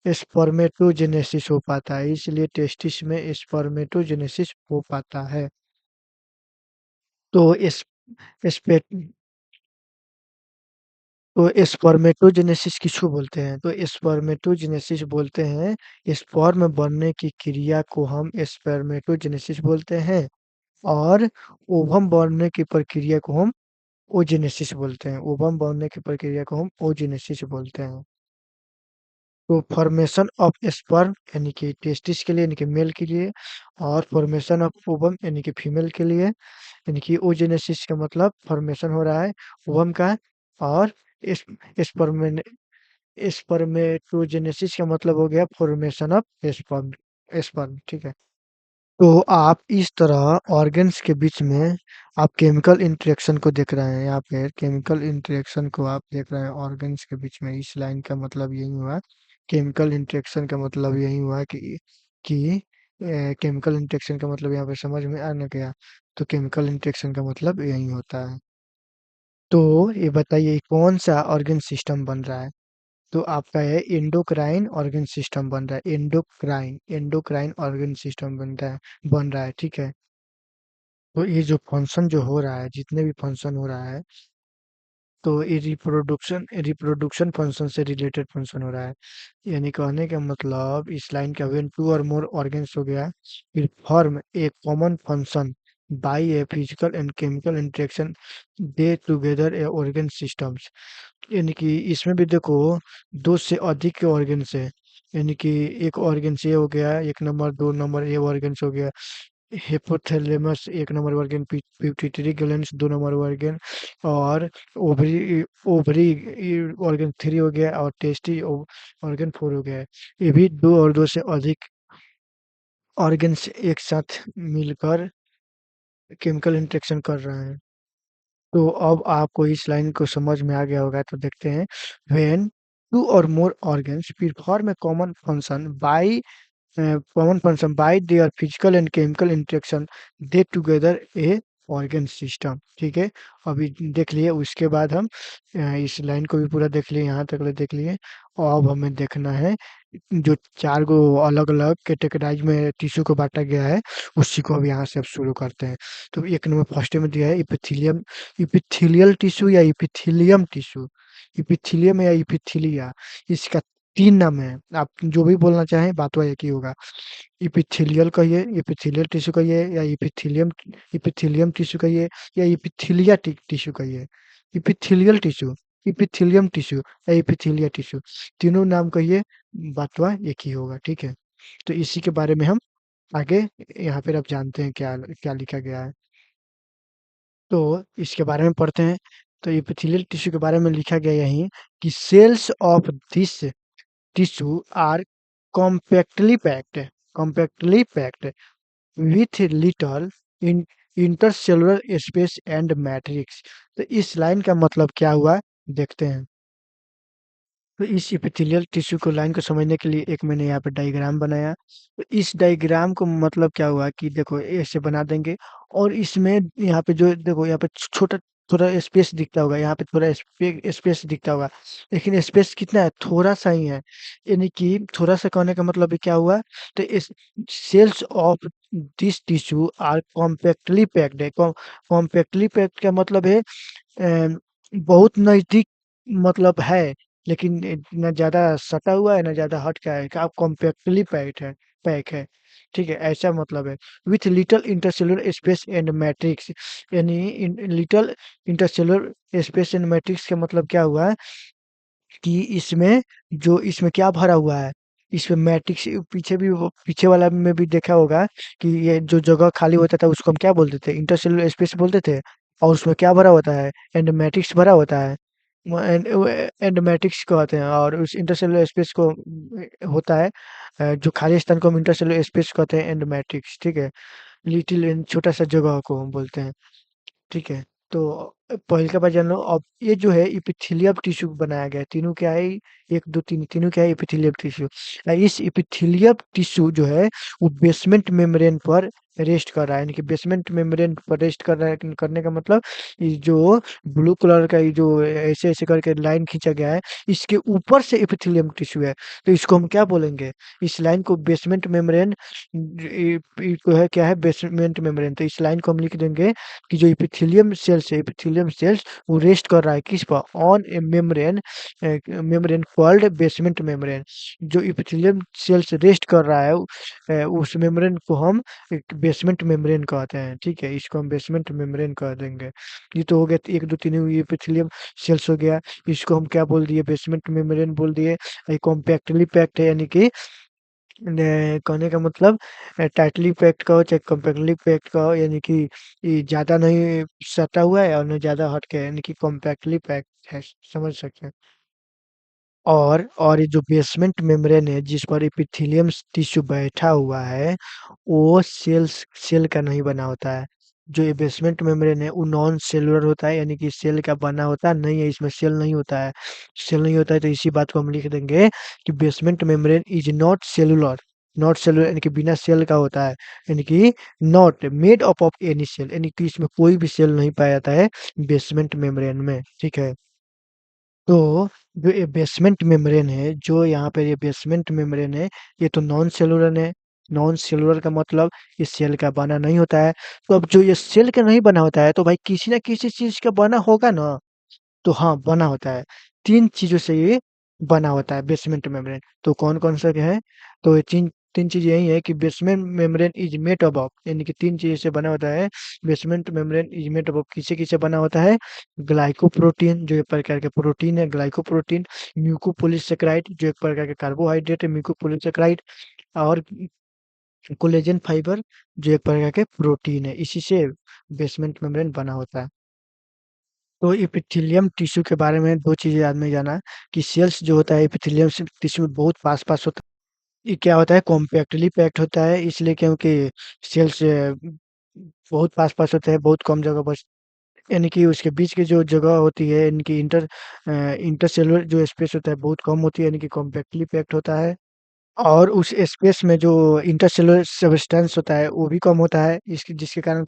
A: स्पर्मेटोजेनेसिस हो पाता है, इसलिए टेस्टिस में स्पर्मेटोजेनेसिस हो पाता है। तो इस स्पे तो स्पर्मेटोजेनेसिस किसको बोलते हैं? तो स्पर्मेटोजेनेसिस बोलते हैं स्पर्म बनने की क्रिया को हम स्पर्मेटोजेनेसिस बोलते हैं, और ओवम बनने की प्रक्रिया को हम ओजेनेसिस बोलते हैं। ओवम बनने की प्रक्रिया को हम ओजेनेसिस बोलते हैं। तो फॉर्मेशन ऑफ स्पर्म यानी कि टेस्टिस के लिए यानी कि मेल के लिए, और फॉर्मेशन ऑफ ओवम यानी कि फीमेल के लिए, यानी कि ओजेनेसिस का मतलब फॉर्मेशन हो रहा है ओवम का, और इस स्पर्म स्पर्मेटोजेनेसिस का मतलब हो गया फॉर्मेशन ऑफ स्पर्म। स्पर्म, ठीक है। तो आप इस तरह ऑर्गन्स के बीच में आप केमिकल इंटरेक्शन को देख रहे हैं, या फिर केमिकल इंटरेक्शन को आप देख रहे हैं ऑर्गन्स के बीच में। इस लाइन का मतलब यही हुआ, केमिकल इंटरेक्शन का मतलब यही हुआ कि केमिकल इंटरेक्शन का मतलब यहाँ पे समझ में आ न गया। तो केमिकल इंटरेक्शन का मतलब यही होता है। तो ये बताइए कौन सा ऑर्गन सिस्टम बन रहा है? तो आपका है एंडोक्राइन ऑर्गन सिस्टम बन रहा है। एंडोक्राइन ऑर्गन सिस्टम बन रहा है, ठीक है। तो ये जो फंक्शन जो हो रहा है, जितने भी फंक्शन हो रहा है, तो ये रिप्रोडक्शन रिप्रोडक्शन फंक्शन से रिलेटेड फंक्शन हो रहा है। यानी कहने का मतलब इस लाइन का when two or more organs हो गया, फिर form A common function bye a physical and chemical interaction, they together a organ systems. यानी कि इसमें भी देखो, दो से अधिक के ऑर्गन्स है। यानी कि एक ऑर्गन से हो गया, एक नंबर, दो नंबर ए ऑर्गन्स हो गया। हिपोथैलेमस एक नंबर ऑर्गन, पिट्यूटरी ग्लैंड दो नंबर ऑर्गन, और ओवरी ओवरी ऑर्गन थ्री हो गया, और टेस्टी ऑर्गन फोर हो गया। ये भी दो और दो से अधिक ऑर्गन्स एक साथ मिलकर केमिकल इंटरेक्शन कर रहे हैं। तो अब आपको इस लाइन को समझ में आ गया होगा, तो देखते हैं। When two or more organs perform a common function by their physical and chemical interaction, they together a organ system, ठीक है। अभी देख लिए, उसके बाद हम इस लाइन को भी पूरा देख लिए, यहाँ तक देख लिए। और अब हमें देखना है जो चार गो अलग अलग कैटेगराइज में टिश्यू को बांटा गया है, उसी को अब यहाँ से अब शुरू करते हैं। तो एक नंबर फर्स्ट में दिया है इपिथीलियम, इपिथीलियल टिश्यू या इपिथीलियम टिश्यू, इपिथीलियम या इपिथीलिया, इसका तीन नाम है। आप जो भी बोलना चाहें, बात वह एक ही होगा। इपिथेलियल कहिए, इपिथेलियल टिश्यू कहिए, या इपिथेलियम इपिथेलियम टिश्यू कहिए, या इपिथीलिया टिश्यू कहिए। इपिथेलियल टिश्यू, इपिथेलियम टिश्यू या इपिथीलिया टिश्यू, तीनों नाम कहिए, बातवा एक ही होगा, ठीक है। तो इसी के बारे में हम आगे यहाँ पर अब जानते हैं क्या क्या लिखा गया है। तो इसके बारे में पढ़ते हैं। तो इपिथेलियल टिश्यू के बारे में लिखा गया यही कि cells of this tissue are compactly packed compactly packed with little in intercellular space and matrix। तो इस लाइन का मतलब क्या हुआ, देखते हैं। तो इस एपिथेलियल टिश्यू को लाइन को समझने के लिए एक मैंने यहाँ पे डायग्राम बनाया। तो इस डायग्राम को मतलब क्या हुआ कि देखो ऐसे बना देंगे, और इसमें यहाँ पे जो देखो, यहाँ पे छोटा थोड़ा स्पेस दिखता होगा, यहाँ पे थोड़ा स्पेस दिखता होगा, लेकिन स्पेस कितना है, थोड़ा सा ही है। यानी कि थोड़ा सा कहने का मतलब ये क्या हुआ, तो इस cells of this tissue are compactly packed है। कॉम्पैक्टली पैक्ड का मतलब है बहुत नजदीक मतलब है, लेकिन न ज्यादा सटा हुआ है, न ज्यादा हट का है, आप कॉम्पैक्टली पैक है, ठीक है, ऐसा मतलब है। With little intercellular space and matrix, यानी little intercellular space and matrix का मतलब क्या हुआ कि इसमें क्या भरा हुआ है, इसमें मैट्रिक्स। पीछे भी पीछे वाला में भी देखा होगा कि ये जो जगह खाली होता था उसको हम क्या बोलते थे, इंटरसेलुलर स्पेस बोलते थे। और उसमें क्या भरा होता है, एंड मैट्रिक्स भरा होता है। एंड मैट्रिक्स कहते हैं, और उस इंटरसेलुलर स्पेस को होता है जो खाली स्थान को हम इंटरसेलुलर स्पेस कहते हैं, एंड मैट्रिक्स, ठीक है। लिटिल छोटा सा जगह को हम बोलते हैं, ठीक है। तो पहले का बात जान लो। अब ये जो है एपिथेलियल टिश्यू बनाया गया है। तीनों क्या है? 1, 2, 3 तीनों क्या है? Epithelial tissue. इस एपिथेलियल टिश्यू जो है वो बेसमेंट मेम्ब्रेन पर रेस्ट कर रहा है, यानी कि बेसमेंट मेम्ब्रेन पर रेस्ट कर रहा है। करने का मतलब ये जो ब्लू कलर का ये जो ऐसे-ऐसे करके लाइन खींचा गया है, इसके ऊपर से एपिथेलियम टिश्यू है। तो इसको हम क्या बोलेंगे? इस लाइन को बेसमेंट मेम्ब्रेन ये जो है क्या है? Basement membrane. तो इस लाइन को हम लिख देंगे कि जो एपिथेलियम सेल्स है, एपिथेलियम सेल्स वो रेस्ट कर रहा है किस पर? On A membrane, membrane called basement membrane. जो एपिथेलियम सेल्स रेस्ट कर रहा है उस मेम्ब्रेन को हम एक बेसमेंट मेम्ब्रेन कहते हैं, ठीक है? इसको हम बेसमेंट मेम्ब्रेन कह देंगे। ये तो हो गया 1, 2, 3 ये एपिथेलियम सेल्स हो गया। इसको हम क्या बोल दिए? बेसमेंट मेम्ब्रेन बोल दिए। ये कॉम्पैक्टली पैक्ड है, यानी कि कहने का मतलब टाइटली पैक्ड का हो चाहे कॉम्पैक्टली पैक्ड का हो, यानी कि ये ज़्यादा नहीं सटा हुआ है और ना ज़्यादा हट के है, यानी कि कॉम्पैक्टली पैक्ड है। समझ सकते हैं। और ये जो बेसमेंट मेम्ब्रेन है जिस पर एपिथेलियम टिश्यू बैठा हुआ है, वो सेल का नहीं बना होता है। जो ये बेसमेंट मेम्ब्रेन है वो नॉन सेलुलर होता है, यानी कि सेल का बना होता नहीं है, इसमें सेल नहीं होता है। सेल नहीं होता है तो इसी बात को हम लिख देंगे कि basement membrane is not cellular. Not cellular यानी कि बिना सेल का होता है, यानी कि not made up of any cell, यानी कि इसमें कोई भी सेल नहीं पाया जाता है बेसमेंट मेम्ब्रेन में, ठीक है? तो जो ये बेसमेंट मेम्ब्रेन है, जो यहाँ पे ये बेसमेंट मेम्ब्रेन है, ये तो नॉन सेलुलर है। नॉन सेलुलर का मतलब ये सेल का बना नहीं होता है। तो अब जो ये सेल का नहीं बना होता है तो भाई किसी ना किसी चीज का बना होगा ना। तो हाँ, बना होता है। 3 चीज़ों से ये बना होता है बेसमेंट मेम्ब्रेन। तो कौन-कौन सा क्या है? तो ये 3 चीज़ यही है कि basement membrane is made up of, यानी कि 3 चीज़ से बना होता है। Basement membrane is made up of किससे-किससे बना होता है? ग्लाइकोप्रोटीन जो एक प्रकार का प्रोटीन है, ग्लाइकोप्रोटीन, म्यूकोपॉलीसेकेराइड जो एक प्रकार का कार्बोहाइड्रेट है, म्यूकोपॉलीसेकेराइड, और कोलेजन फाइबर जो एक प्रकार के प्रोटीन है। इसी से बेसमेंट मेम्ब्रेन बना होता है। तो एपिथेलियम टिश्यू के बारे में 2 चीज़ें याद में जाना कि सेल्स जो होता है एपिथेलियम से टिश्यू में बहुत पास-पास होता है। ये क्या होता है? कॉम्पैक्टली पैक्ड होता है, इसलिए क्योंकि सेल्स बहुत पास-पास होते हैं, बहुत कम जगह बच यानी कि उसके बीच की जो जगह होती है, इनकी इंटरसेल्युलर जो स्पेस होता है बहुत कम होती है, यानी कि कॉम्पैक्टली पैक्ड होता है। और उस स्पेस में जो इंटरसेल्युलर सब्सटेंस होता है वो भी कम होता है, इसकी जिसके कारण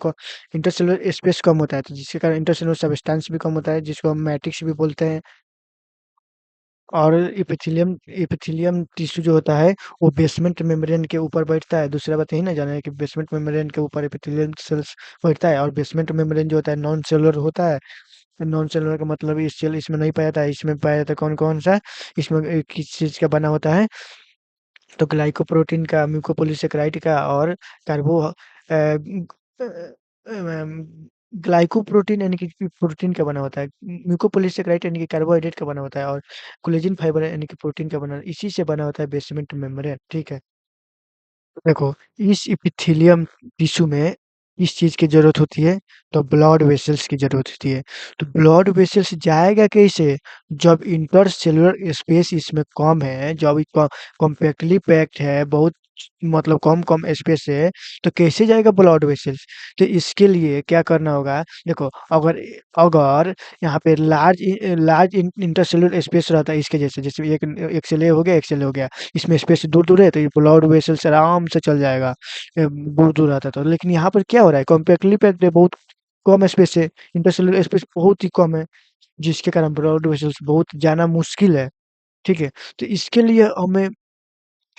A: इंटरसेल्युलर स्पेस कम होता है, तो जिसके कारण इंटरसेल्युलर सब्सटेंस भी कम होता है, जिसको हम मैट्रिक्स भी बोलते हैं। और एपिथेलियम टिश्यू जो होता है वो बेसमेंट मेम्ब्रेन के ऊपर बैठता है। दूसरा बात यही ना जाना है कि बेसमेंट मेम्ब्रेन के ऊपर एपिथेलियम सेल्स बैठता है, और बेसमेंट मेम्ब्रेन जो होता है नॉन सेलुलर होता है। नॉन सेलुलर का मतलब इस सेल इसमें नहीं पाया जाता है। इसमें पाया जाता है कौन कौन सा? इसमें किस चीज का बना होता है? तो ग्लाइकोप्रोटीन का, म्यूकोपॉलीसेकेराइड का, और कार्बो ग्लाइकोप्रोटीन यानी कि प्रोटीन का बना होता है। म्यूकोपॉलीसेकेराइड यानी कि कार्बोहाइड्रेट का बना होता है, और कोलेजन फाइबर यानी कि प्रोटीन का बना, इसी से बना होता है बेसमेंट मेम्ब्रेन, ठीक है? देखो, इस एपिथेलियम टिश्यू में किस चीज़ की ज़रूरत होती है? तो ब्लड वेसल्स की ज़रूरत होती है। तो ब्लड वेसल्स जाएगा कैसे? जब इंटरसेल्युलर स्पेस इसमें कम है, जब कॉम्पैक्टली पैक्ड है, बहुत मतलब कम-कम स्पेस है, तो कैसे जाएगा ब्लड वेसल्स? तो इसके लिए क्या करना होगा? देखो, अगर अगर यहाँ पे लार्ज इंटरसेल्युलर स्पेस रहता है इसके जैसे एक एक से ले हो गया, एक से ले हो गया। इसमें स्पेस दूर-दूर है तो ये ब्लड वेसल से आराम से चल जाएगा। दूर-दूर रहता तो, लेकिन यहाँ पर क्या हो रहा है? कॉम्पैक्टली पैक्ड है, बहुत कम स्पेस है, इंटरसेल्युलर स्पेस बहुत ही कम है, जिसके कारण ब्लड वेसल्स बहुत जाना मुश्किल है, ठीक है? तो इसके लिए हमें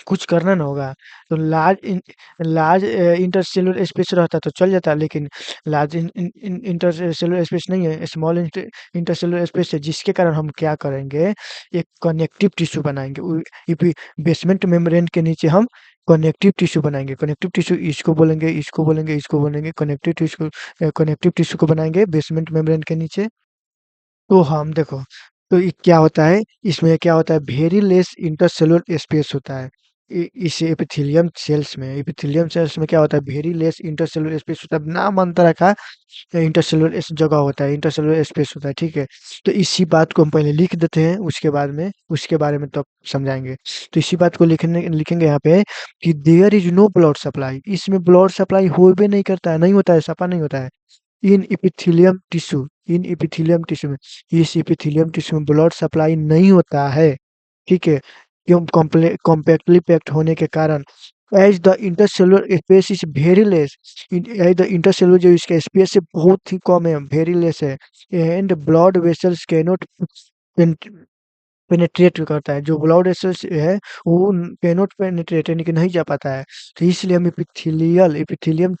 A: कुछ करना ना होगा। तो लार्ज इंटरसेल्युलर स्पेस रहता तो चल जाता, लेकिन लार्ज इंटरसेल्युलर स्पेस नहीं है, स्मॉल इंटरसेल्युलर स्पेस है, जिसके कारण हम क्या करेंगे? एक कनेक्टिव टिश्यू बनाएँगे। बेसमेंट मेम्ब्रेन के नीचे हम कनेक्टिव टिश्यू बनाएँगे। कनेक्टिव टिश्यू इसको बोलेंगे, इसको बोलेंगे, इसको बोलेंगे। कनेक्टिव टिश्यू को बनाएँगे बेसमेंट मेम्ब्रेन के नीचे। तो हम देखो, तो ये क्या होता है, इसमें क्या होता है? वेरी लेस इंटरसेल्युलर स्पेस होता है। इस एपिथेलियम सेल्स में क्या होता है? वेरी लेस इंटरसेल्युलर स्पेस होता है। नाम अंतर का इंटरसेल्युलर जगह होता है, इंटरसेल्युलर स्पेस होता है, ठीक है? तो इसी बात को हम पहले लिख देते हैं, उसके बारे में तब समझाएँगे। तो इसी बात को लिखेंगे यहाँ पे कि there is no blood supply. इसमें ब्लड सप्लाई होबे नहीं करता है, नहीं होता है, सफा नहीं होता है। इन इपिथेलियम टिश्यू, इन इपिथेलियम टिश्यू में, इस इपिथेलियम टिश्यू में ब्लड सप्लाई नहीं होता है, ठीक है? क्यों? कॉम्पैक्टली पैक्ड होने के कारण, as the intercellular space is very less, as the intercellular जो इसका स्पेस है बहुत ही कम है, वेरी लेस है, and blood vessels cannot penetrate करता है, जो ब्लड वेसल्स है वो कैनॉट पेनिट्रेट यानी कि नहीं जा पाता है। तो इसलिए हम एपिथेलियम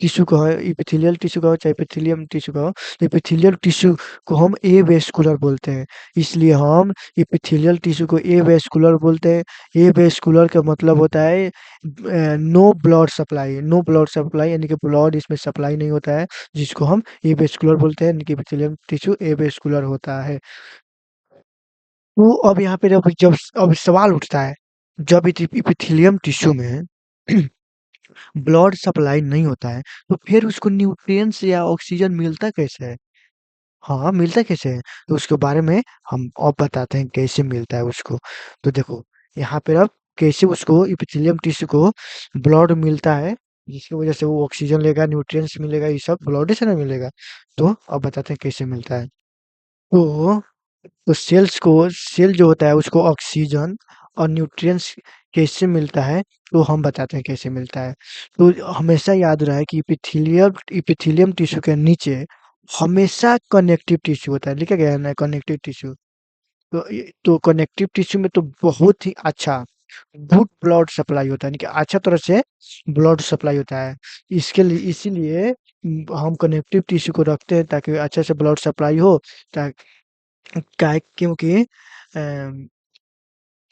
A: टिश्यू को है, एपिथेलियल टिश्यू का हो चाहे एपिथेलियम टिश्यू का हो, तो एपिथेलियल टिश्यू को हम ए वेस्कुलर बोलते हैं। इसलिए हम एपिथेलियल टिश्यू को ए वेस्कुलर बोलते हैं। ए वेस्कुलर का मतलब होता है no blood supply, no blood supply यानी कि ब्लड इसमें सप्लाई नहीं होता है, जिसको हम ए वेस्कुलर बोलते हैं, यानी कि एपिथेलियम टिश्यू ए वेस्कुलर होता है। तो अब यहाँ पे जब जब अब सवाल उठता है, जब एपिथेलियम टिश्यू में ब्लड सप्लाई नहीं होता है, तो फिर उसको न्यूट्रिएंट्स या ऑक्सीजन मिलता कैसे है? हाँ, मिलता कैसे है? तो उसके बारे में हम अब बताते हैं कैसे मिलता है उसको। तो देखो, यहाँ पे अब कैसे उसको एपिथेलियम टिश्यू को ब्लड मिलता है, जिसकी वजह से वो ऑक्सीजन लेगा, न्यूट्रिएंट्स मिलेगा, ये सब ब्लड से ना मिलेगा। तो अब बताते हैं कैसे मिलता है। तो सेल जो होता है उसको ऑक्सीजन और न्यूट्रिएंट्स कैसे मिलता है, तो हम बताते हैं कैसे मिलता है। तो हमेशा याद रहे कि एपिथेलियम टिश्यू के नीचे हमेशा कनेक्टिव टिश्यू होता है, लिखा गया है ना कनेक्टिव टिश्यू। तो कनेक्टिव टिश्यू में तो बहुत ही अच्छा गुड ब्लड सप्लाई होता है, यानी कि अच्छा तरह से ब्लड सप्लाई होता है। इसके लिए इसीलिए हम कनेक्टिव टिश्यू को रखते हैं ताकि अच्छे से ब्लड सप्लाई हो। काहे क्योंकि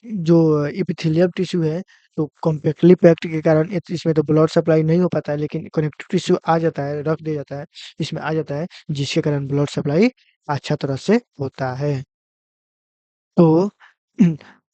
A: जो एपिथेलियम टिश्यू है, तो कॉम्पैक्टली पैक्ड के कारण इसमें तो ब्लड सप्लाई नहीं हो पाता है, लेकिन कनेक्टिव टिश्यू आ जाता है, रख दिया जाता है, इसमें आ जाता है, जिसके कारण ब्लड सप्लाई अच्छा तरह से होता है। तो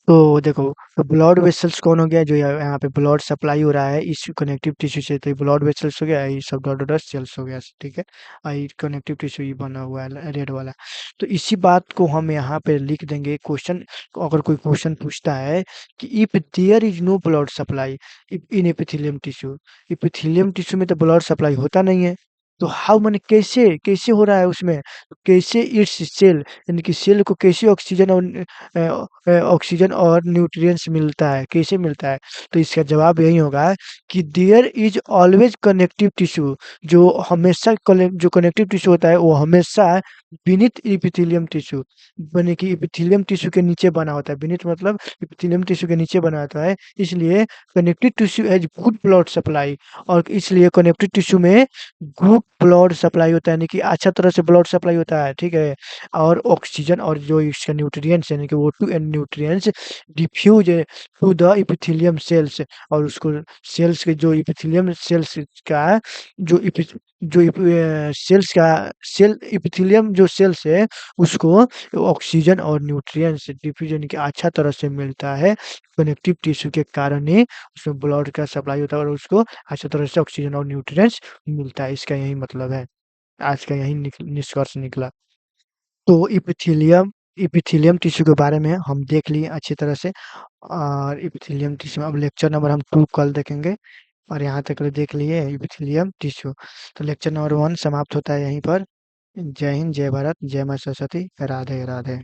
A: तो देखो, तो ब्लड वेसल्स कौन हो गया, जो यहाँ पे ब्लड सप्लाई हो रहा है इस कनेक्टिव टिश्यू से, तो ब्लड वेसल्स हो गया, ये सब डॉट डॉट सेल्स हो गया, ठीक है? और ये कनेक्टिव टिश्यू ये बना हुआ है रेड वाला। तो इसी बात को हम यहाँ पे लिख देंगे क्वेश्चन, अगर कोई क्वेश्चन पूछता है कि if there is no blood supply in epithelium tissue, epithelium tissue में तो ब्लड सप्लाई होता नहीं है, तो हाउ माने कैसे कैसे हो रहा है उसमें, कैसे इट्स सेल यानी कि सेल को कैसे ऑक्सीजन और ऑक्सीजन और न्यूट्रिएंट्स मिलता है, कैसे मिलता है? तो इसका जवाब यही होगा कि there is always connective tissue, जो हमेशा जो कनेक्टिव टिश्यू होता है वो हमेशा बीनीथ एपिथेलियम टिश्यू, बने कि एपिथेलियम टिश्यू के नीचे बना होता है, बीनीथ मतलब एपिथेलियम टिश्यू के नीचे बना होता है। इसलिए connective tissue has good blood supply, और इसलिए कनेक्टिव टिश्यू में गुड ब्लड सप्लाई होता है, यानी कि अच्छा तरह से ब्लड सप्लाई होता है, ठीक है? और ऑक्सीजन और जो इसके न्यूट्रिएंट्स यानी कि O2 and nutrients diffuse to the epithelium cells, और उसको सेल्स के जो एपिथेलियम सेल्स का जो सेल्स का सेल एपिथेलियम जो सेल्स है उसको ऑक्सीजन और न्यूट्रिएंट्स डिफ्यूज यानी कि अच्छा तरह से मिलता है, कनेक्टिव टिश्यू के कारण ही उसमें ब्लड का सप्लाई होता है और उसको अच्छा तरह से ऑक्सीजन और न्यूट्रिएंट्स मिलता है। इसका यही मतलब है, आज का यही निष्कर्ष निकला। तो एपिथेलियम टिश्यू के बारे में हम देख लिए अच्छी तरह से, और एपिथेलियम टिश्यू में अब लेक्चर नंबर हम 2 कल देखेंगे, और यहाँ तक देख लिए एपिथेलियम टिश्यू। तो लेक्चर नंबर 1 समाप्त होता है यहीं पर। जय हिंद, जय भारत, जय माँ सरस्वती, राधे राधे।